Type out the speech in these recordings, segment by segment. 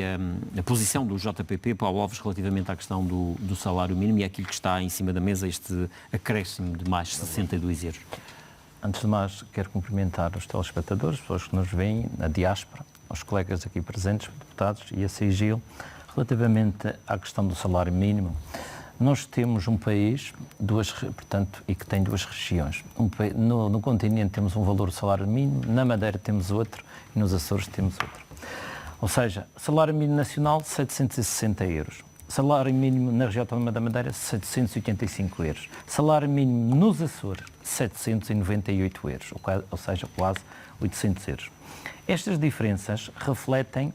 a posição do JPP, Paulo Alves, relativamente à questão do salário mínimo e aquilo que está em cima da mesa, este acréscimo de mais 62 euros. Antes de mais, quero cumprimentar os telespectadores, as pessoas que nos veem, a diáspora, os colegas aqui presentes, deputados e a CIGIL, relativamente à questão do salário mínimo. Nós temos um país, e que tem duas regiões. No continente temos um valor do salário mínimo, na Madeira temos outro e nos Açores temos outro. Ou seja, salário mínimo nacional, 760 euros. Salário mínimo na região autónoma da Madeira, 785 euros. Salário mínimo nos Açores, 798 euros, ou seja, quase 800 euros. Estas diferenças refletem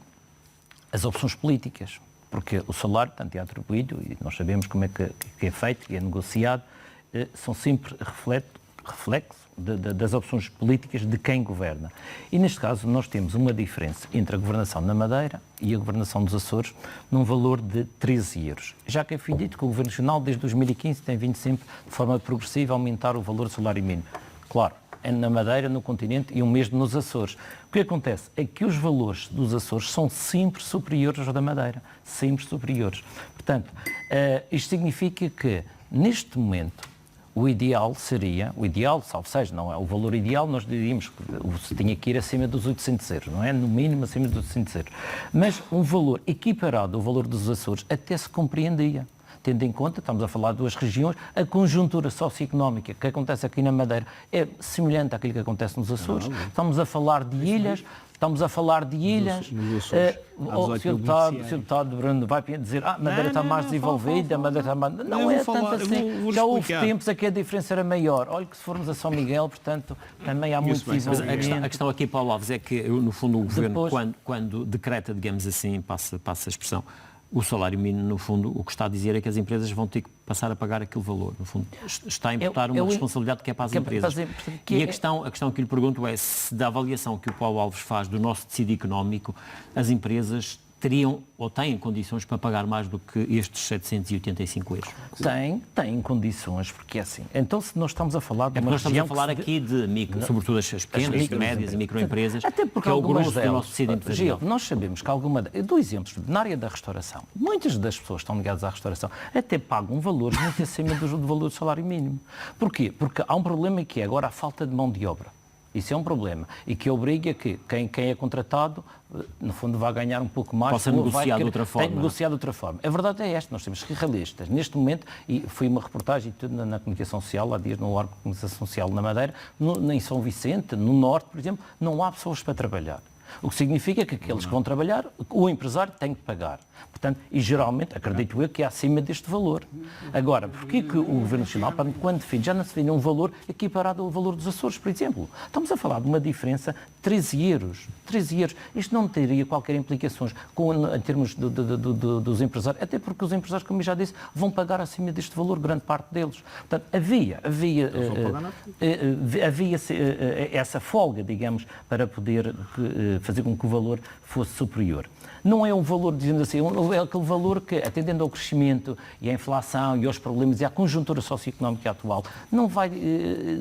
as opções políticas, porque o salário, tanto é atribuído, e nós sabemos como é que é feito e é negociado, são sempre reflexo das opções políticas de quem governa. E neste caso nós temos uma diferença entre a governação na Madeira e a governação dos Açores num valor de 13 euros. Já que foi dito que o Governo Regional desde 2015 tem vindo sempre de forma progressiva a aumentar o valor do salário mínimo. Claro, é na Madeira, no continente e o mesmo nos Açores. O que acontece é que os valores dos Açores são sempre superiores aos da Madeira. Sempre superiores. Portanto, isto significa que neste momento o ideal, salvo seja, não é o valor ideal, nós diríamos que tinha que ir acima dos 800 euros, não é? No mínimo acima dos 800 euros. Mas um valor equiparado ao valor dos Açores até se compreendia. Tendo em conta, estamos a falar de duas regiões, a conjuntura socioeconómica que acontece aqui na Madeira é semelhante àquilo que acontece nos Açores. Estamos a falar de ilhas. O Sr. Deputado Bruno vai dizer a Madeira está mais desenvolvida, a Madeira está mais... Não é tanto assim. Já houve tempos em que a diferença era maior. Olha que se formos a São Miguel, portanto, também há muito desenvolvimento. Mas a questão aqui, Paulo Alves, é que, no fundo, o Governo, quando decreta, digamos assim, passa a expressão, o salário mínimo, no fundo, o que está a dizer é que as empresas vão ter que passar a pagar aquele valor. No fundo, está a imputar uma responsabilidade que é para as empresas. E a questão que lhe pergunto é se, da avaliação que o Paulo Alves faz do nosso tecido económico, as empresas teriam ou têm condições para pagar mais do que estes 785 euros? Têm condições, porque é assim. Então, se nós estamos a falar de uma nós estamos a falar aqui de sobretudo as pequenas, médias e microempresas, até porque que é o grosso do nosso tecido empresarial. Nós sabemos que dou exemplos, na área da restauração, muitas das pessoas que estão ligadas à restauração até pagam valores muito acima do valor do salário mínimo. Porquê? Porque há um problema que é agora a falta de mão de obra. Isso é um problema e que obriga que quem é contratado, no fundo, vai ganhar um pouco mais. Possa negociar de outra forma. Tem que negociar de outra forma. A verdade é esta, nós temos que ser realistas. Neste momento, e foi uma reportagem tudo na comunicação social, há dias no órgão de comunicação social na Madeira, em São Vicente, no Norte, por exemplo, não há pessoas para trabalhar. O que significa que aqueles que vão trabalhar, o empresário tem que pagar. Portanto, e geralmente, acredito eu, que é acima deste valor. Agora, porquê que o Governo Nacional, quando define, já não se define um valor equiparado ao valor dos Açores, por exemplo? Estamos a falar de uma diferença de 13 euros. 13 euros. Isto não teria qualquer implicações em termos dos empresários, até porque os empresários, como eu já disse, vão pagar acima deste valor, grande parte deles. Portanto, havia essa folga, digamos, para poder fazer com que o valor fosse superior. Não é um valor, dizendo assim, é aquele valor que, atendendo ao crescimento e à inflação e aos problemas e à conjuntura socioeconómica atual, não vai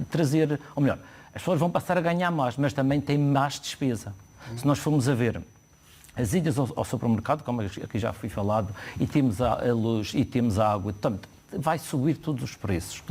trazer, ou melhor, as pessoas vão passar a ganhar mais, mas também têm mais despesa. Se nós formos a ver as idas ao supermercado, como aqui já foi falado, e temos a luz e temos a água, vai subir todos os preços.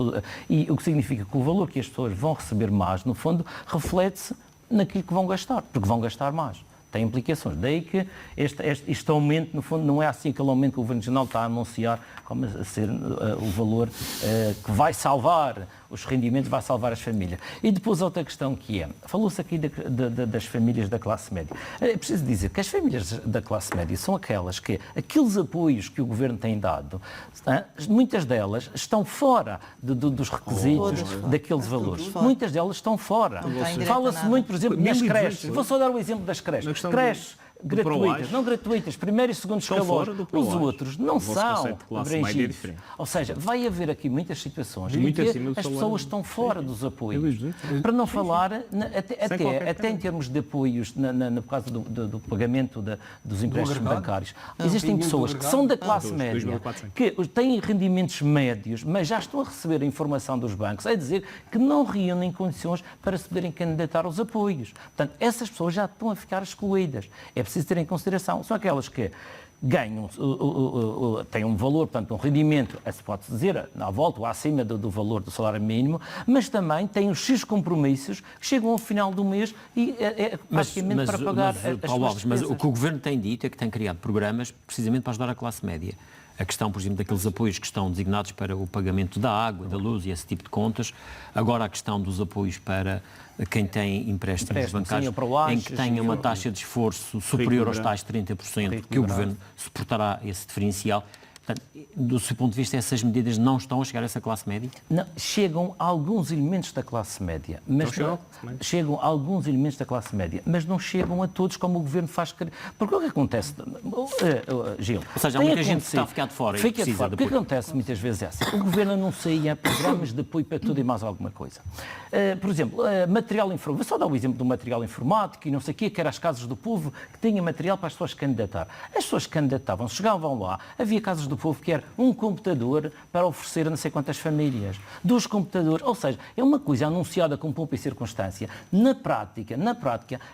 E o que significa que o valor que as pessoas vão receber mais, no fundo, reflete-se naquilo que vão gastar, porque vão gastar mais. Tem implicações. Daí que este aumento, no fundo, não é assim aquele aumento que o Governo Regional está a anunciar como a ser o valor que vai salvar os rendimentos, vai salvar as famílias. E depois outra questão que é, falou-se aqui das famílias da classe média. É preciso dizer que as famílias da classe média são aquelas que, aqueles apoios que o Governo tem dado, muitas delas estão fora dos requisitos daqueles valores. Muitas delas estão fora. Fala-se muito, por exemplo, nas creches. Vou só dar o exemplo das creches. Creches gratuitas, não gratuitas, primeiro e segundo escalões. Os outros não são abrangidos. Ou seja, vai haver aqui muitas situações em que as pessoas estão fora dos apoios. Para não falar, até em termos de apoios, por causa do pagamento dos empréstimos bancários, existem pessoas que são da classe média, que têm rendimentos médios, mas já estão a receber a informação dos bancos, a dizer que não reúnem condições para se poderem candidatar aos apoios. Portanto, essas pessoas já estão a ficar excluídas. É preciso ter em consideração. São aquelas que ganham, têm um valor, portanto, um rendimento, se pode dizer, à volta ou acima do valor do salário mínimo, mas também têm os seus compromissos que chegam ao final do mês e praticamente para pagar as suas despesas. Mas o que o Governo tem dito é que tem criado programas precisamente para ajudar a classe média. A questão, por exemplo, daqueles apoios que estão designados para o pagamento da água, da luz e esse tipo de contas. Agora a questão dos apoios para quem tem empréstimos bancários, em que tenha uma taxa de esforço superior aos tais 30%, que o Governo suportará esse diferencial. Portanto, do seu ponto de vista, essas medidas não estão a chegar a essa classe média? Não, chegam alguns elementos da classe média, mas chegam alguns elementos da classe média, mas não chegam a todos como o Governo faz querer. Porque o que acontece, Gil? Ou seja, há muita gente que está a ficar de fora. Fica de fora. O que acontece muitas vezes é assim. O Governo anuncia programas de apoio para tudo e mais alguma coisa. Por exemplo, material informático. Vou só dar o exemplo do material informático e não sei o quê, que era as casas do povo que tinham material para as pessoas candidatar. As pessoas candidatavam, chegavam lá, havia casas do povo que era um computador para oferecer a não sei quantas famílias. 2 computadores. Ou seja, é uma coisa anunciada com pompa e circunstância. Na prática,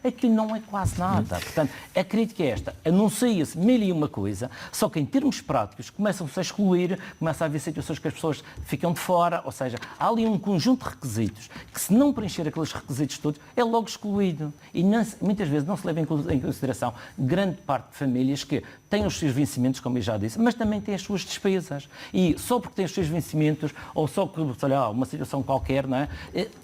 aquilo não é quase nada. Portanto, a crítica é esta. Anuncia-se 1001 coisa, só que em termos práticos começam-se a excluir, começa a haver situações que as pessoas ficam de fora, ou seja, há ali um conjunto de requisitos que, se não preencher aqueles requisitos todos, é logo excluído. E muitas vezes não se leva em consideração grande parte de famílias que têm os seus vencimentos, como eu já disse, mas também têm as suas despesas. E só porque têm os seus vencimentos, ou só porque, sei lá, uma situação qualquer, não é?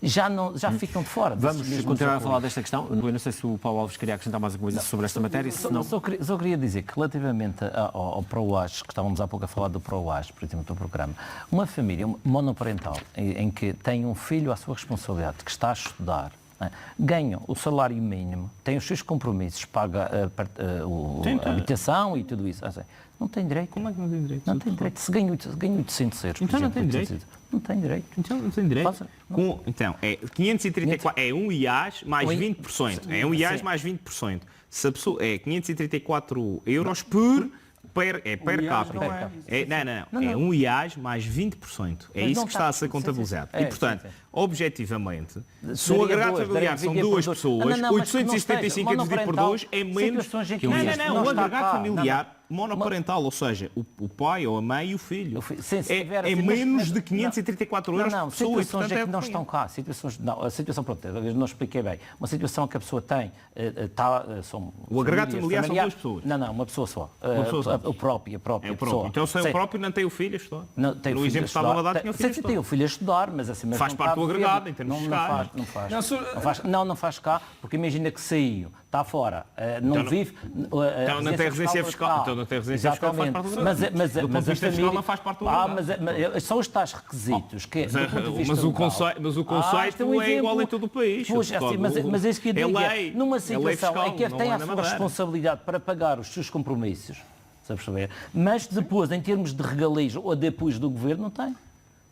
já ficam de fora. Vamos continuar a falar desta questão. Eu não sei se o Paulo Alves queria acrescentar mais alguma coisa sobre esta matéria. Só queria dizer que, relativamente ao ProAs, que estávamos há pouco a falar do ProAs, por exemplo, do programa, uma família monoparental em que tem um filho à sua responsabilidade, que está a estudar, ganham o salário mínimo, têm os seus compromissos, paga a habitação e tudo isso. Assim, não tem direito. Como é que não tem direito? Não tem direito. Se ganha 800 euros, então por exemplo, não tem direito. Não tem direito. Então não tem direito. Então, é 534, é um IAS mais 20%. É um IAS mais 20%. Se a pessoa é 534 euros per capita. É um IAS mais 20%. É isso que está a ser contabilizado. E, portanto, objetivamente, se o agregado familiar são 2 pessoas, 875 dividido por 2 é menos que um IAS. Não, o agregado familiar monoparental, ou seja, o pai ou a mãe e o filho. É menos de 534 euros por pessoa. Situações que não estão cá. A situação, pronto, eu não expliquei bem. Uma situação que a pessoa tem, o agregado familiar são 2 pessoas. Não, uma pessoa só. A própria pessoa. Então, se é o próprio, não tem o filho a estudar. No exemplo que estavam a dar, tinha o filho a estudar. Tem o filho a estudar, mas assim... Faz parte do agregado, em termos fiscais. Não faz cá, porque imagina que saiu, está fora, não vive... Então não tem residência fiscal. Então não tem residência fiscal, faz parte do agregado. Mas do ponto de vista fiscal não faz parte do agregado. Mas são os tais requisitos que... Mas o conceito é igual em todo o país. Mas é isso que eu digo. Numa situação em que tem a sua responsabilidade para pagar os seus compromissos, sabe perceber? Mas depois, em termos de regalias ou de apoios do Governo, não tem.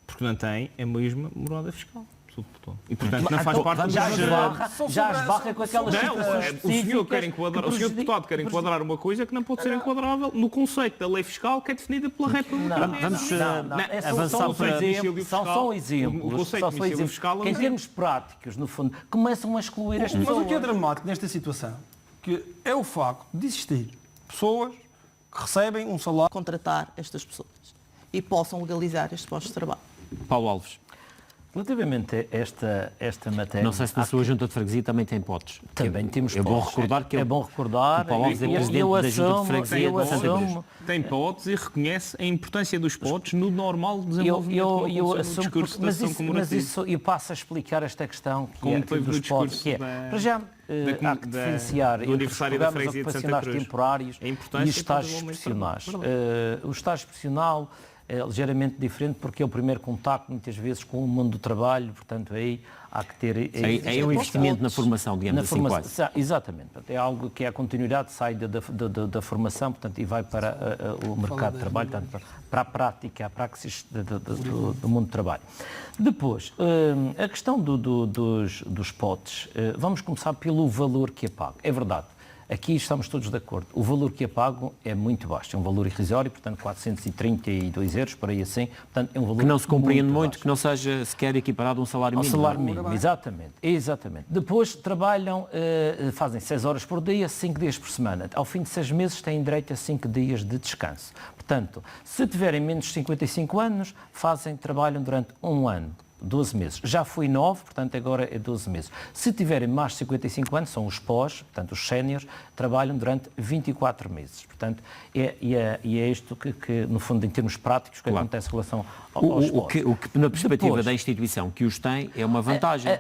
Porque não tem a mesma morada fiscal. E, portanto, não faz parte do já esbarra com aquelas situações o senhor deputado quer enquadrar uma coisa que não pode ser enquadrável no conceito da lei fiscal que é definida pela República. Vamos avançar para... São só exemplos que, em termos práticos, no fundo, começam a excluir as pessoas. Mas o que é dramático nesta situação que é o facto de existir pessoas que recebem um salário... Contratar estas pessoas e possam legalizar estes postos de trabalho. Paulo Alves. Relativamente a esta matéria... Não sei se na sua junta de freguesia também tem potes. Também temos potes. É bom recordar. O Paulo Alves é presidente da junta de freguesia de Santa Cruz. Tem potes e reconhece a importância dos potes no normal desenvolvimento do discurso da ação comemorativa. Mas isso eu passo a explicar esta questão dos potes. Para já, há que diferenciar entre os programas ocupacionais temporários e os estágios profissionais. O estágio profissional é ligeiramente diferente porque é o primeiro contacto, muitas vezes, com o mundo do trabalho, portanto, aí há que ter... É um investimento na formação, digamos assim, quase. Exatamente. É algo que é a continuidade, sai da formação, portanto, e vai para o mercado de trabalho, portanto, para a prática, a praxis do mundo do trabalho. Depois, a questão dos potes, vamos começar pelo valor que é pago. É verdade. aqui estamos todos de acordo. O valor que é pago é muito baixo, é um valor irrisório, portanto 432 euros, por aí assim, portanto é um valor que não se compreende muito, baixo. que não seja sequer equiparado a um salário Ao mínimo. salário mínimo, exatamente. Depois trabalham, fazem 6 horas por dia, 5 dias por semana. Ao fim de 6 meses têm direito a 5 dias de descanso. Portanto, se tiverem menos de 55 anos, trabalham durante 1 ano. 12 meses. Já foi 9, portanto agora é 12 meses. Se tiverem mais de 55 anos, são os pós, portanto os séniores, trabalham durante 24 meses. Portanto, é isto que, no fundo, em termos práticos, que acontece em relação aos pós. O que, na perspectiva da instituição que os tem, é uma vantagem.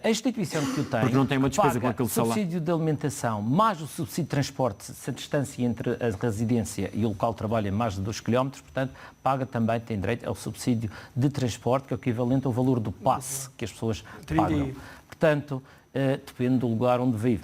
A instituição que o tem, porque não tem uma despesa com aquele salário. O subsídio de alimentação, mais o subsídio de transporte, se a distância entre a residência e o local de trabalho é mais de 2 km, portanto, paga também, tem direito ao subsídio de transporte, que é o equivalente ao valor do passe que as pessoas pagam. Portanto, depende do lugar onde vive.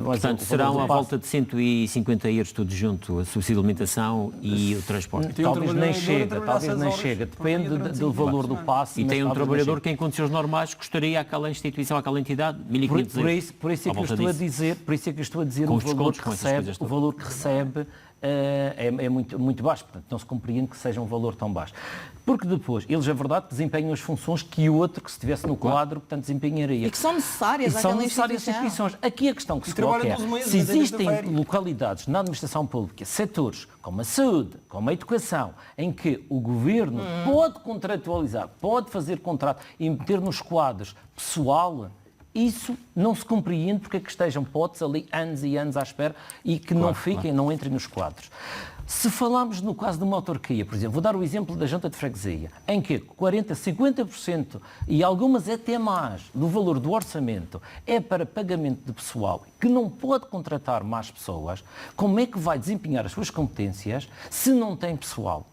Portanto, serão à volta de 150 euros tudo junto, a subsídio de alimentação e o transporte. Talvez nem chega. Depende do valor do passe. E tem um trabalhador que em condições normais gostaria àquela instituição, àquela entidade, 1.500 euros. Por isso é que eu estou a dizer, o valor que recebe é muito baixo, portanto não se compreende que seja um valor tão baixo. Porque depois, eles, é verdade, desempenham as funções que o outro, que se estivesse no quadro, portanto, desempenharia. E que são necessárias àquela instituição. Aqui a questão que se coloca é, se existem localidades na administração pública, setores como a saúde, como a educação, em que o governo pode contratualizar, pode fazer contrato e meter nos quadros pessoal, isso não se compreende porque é que estejam potes ali anos e anos à espera e que não fiquem, não entrem nos quadros. Se falarmos no caso de uma autarquia, por exemplo, vou dar o exemplo da junta de freguesia, em que 40%, 50% e algumas até mais do valor do orçamento é para pagamento de pessoal que não pode contratar mais pessoas, como é que vai desempenhar as suas competências se não tem pessoal?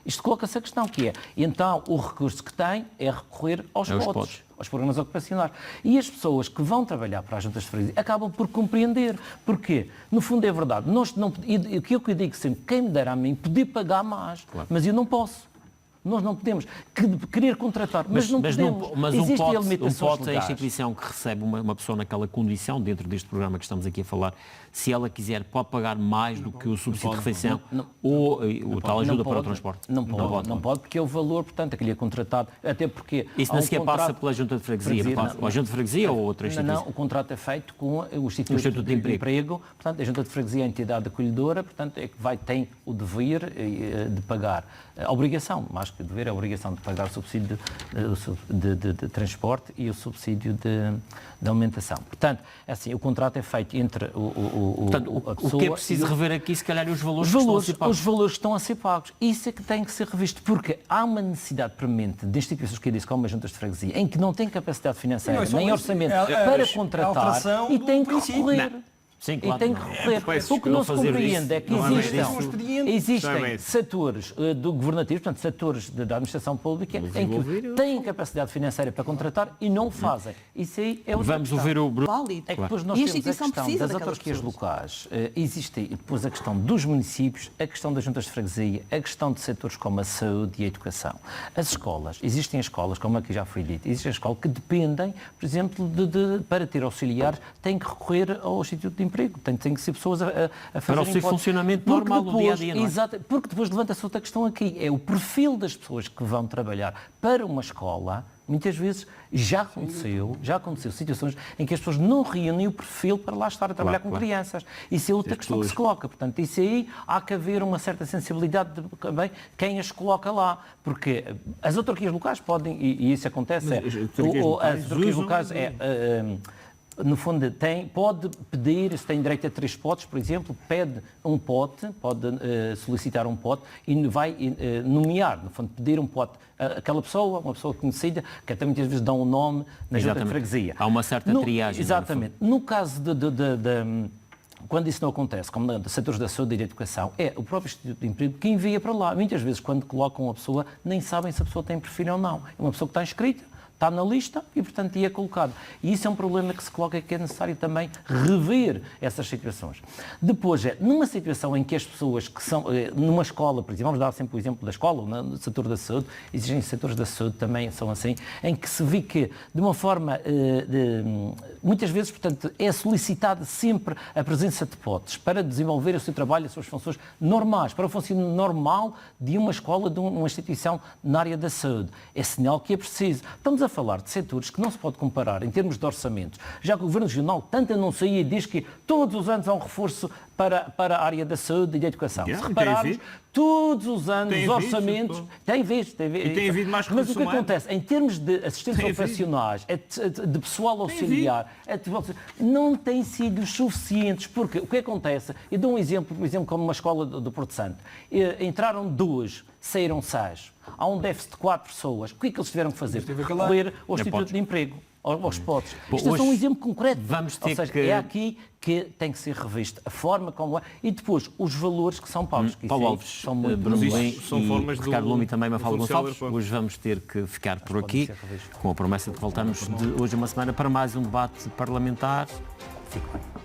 Isto coloca-se a questão que é, então o recurso que tem é recorrer aos potes, aos programas ocupacionais. E as pessoas que vão trabalhar para as juntas de freguesia acabam por compreender. Porquê? No fundo é verdade. O que eu digo sempre, quem me dera a mim poder pagar mais, mas eu não posso. Nós não podemos querer contratar, mas não podemos. Mas um pote é a instituição que recebe uma pessoa naquela condição, dentro deste programa que estamos aqui a falar, se ela quiser, pode pagar mais do que o subsídio de refeição ou tal ajuda para o transporte? Não pode, porque é o valor, portanto, aquele é contratado, até porque... Isso nem sequer passa pela junta de freguesia, ou a junta de freguesia ou outra instituição? Não, o contrato é feito com o Instituto de Emprego, portanto, a junta de freguesia é a entidade acolhedora, portanto, é que tem o dever de pagar, a obrigação, mais que dever, é a obrigação de pagar o subsídio de transporte e o subsídio de alimentação. Portanto, é assim, o contrato é feito entre a pessoa... O que é preciso rever aqui, se calhar, os valores que estão a ser pagos. Isso é que tem que ser revisto, porque há uma necessidade premente de instituições que eu disse, como as juntas de freguesia, em que não têm capacidade financeira, nem orçamento para contratar e têm que recorrer. Sim, claro. E tem que recorrer. O que não se compreende é que existem setores governativos, portanto, setores da administração pública, em que têm capacidade financeira para contratar e não o fazem. Isso aí é outra Vamos ouvir o Bruno. É que depois nós temos a questão das autarquias locais, existe depois a questão dos municípios, a questão das juntas de freguesia, a questão de setores como a saúde e a educação. As escolas, existem escolas, como aqui já foi dito, existem escolas que dependem, por exemplo, para ter auxiliares, têm que recorrer ao Instituto de Emprego. Tem que ser pessoas a fazer para o seu funcionamento normal do dia a dia, não é? Exato, porque depois levanta-se outra questão aqui, é o perfil das pessoas que vão trabalhar para uma escola. Muitas vezes já aconteceu situações em que as pessoas não reúnem o perfil para lá estar a trabalhar com crianças. Isso é outra questão que se coloca. Portanto, isso aí há que haver uma certa sensibilidade de também quem as coloca lá. Porque as autarquias locais podem, e isso acontece, as autarquias locais no fundo, pode pedir, se tem direito a 3 potes, por exemplo, pede um pote, pode solicitar um pote e vai nomear, no fundo, pedir um pote àquela pessoa, uma pessoa conhecida, que até muitas vezes dão um nome na junta de freguesia. Há uma certa triagem. Exatamente. No caso quando isso não acontece, como nos setores da saúde e da educação, é o próprio Instituto de Emprego que envia para lá. Muitas vezes, quando colocam a pessoa, nem sabem se a pessoa tem perfil ou não. É uma pessoa que está inscrita, está na lista e, portanto, é colocado. E isso é um problema que se coloca, que é necessário também rever essas situações. Depois, numa situação em que as pessoas que são, numa escola, por exemplo, vamos dar sempre o exemplo da escola, no setor da saúde, existem setores da saúde também são assim, em que se vê que, de uma forma, muitas vezes, portanto, é solicitada sempre a presença de potes para desenvolver o seu trabalho, as suas funções normais, para o funcionamento normal de uma escola, de uma instituição na área da saúde. É sinal que é preciso. Estamos a falar de setores que não se pode comparar em termos de orçamentos. Já que o Governo Regional tanto anuncia e diz que todos os anos há um reforço para a área da saúde e da educação. Se repararmos, todos os anos os orçamentos... Tem visto. E tem havido mais recursos Mas o que acontece, em termos de assistentes operacionais, de pessoal auxiliar, não têm sido suficientes. Porque o que acontece, eu dou um exemplo, por exemplo, como uma escola do Porto Santo. Entraram 2, saíram 6. Há um déficit de 4 pessoas. O que é que eles tiveram que fazer? Recorrer ao Instituto de Emprego, aos potes. Isto é só um exemplo concreto. Ou seja, é aqui que tem que ser revisto a forma como é e depois os valores que são pagos. Paulo Alves, são muito Bruno Lin são formas e Ricardo Lume e também Mafalda Gonçalves. Gonçalves. Hoje vamos ter que ficar por aqui, com a promessa de voltarmos de hoje a uma semana para mais um debate parlamentar. Fico bem.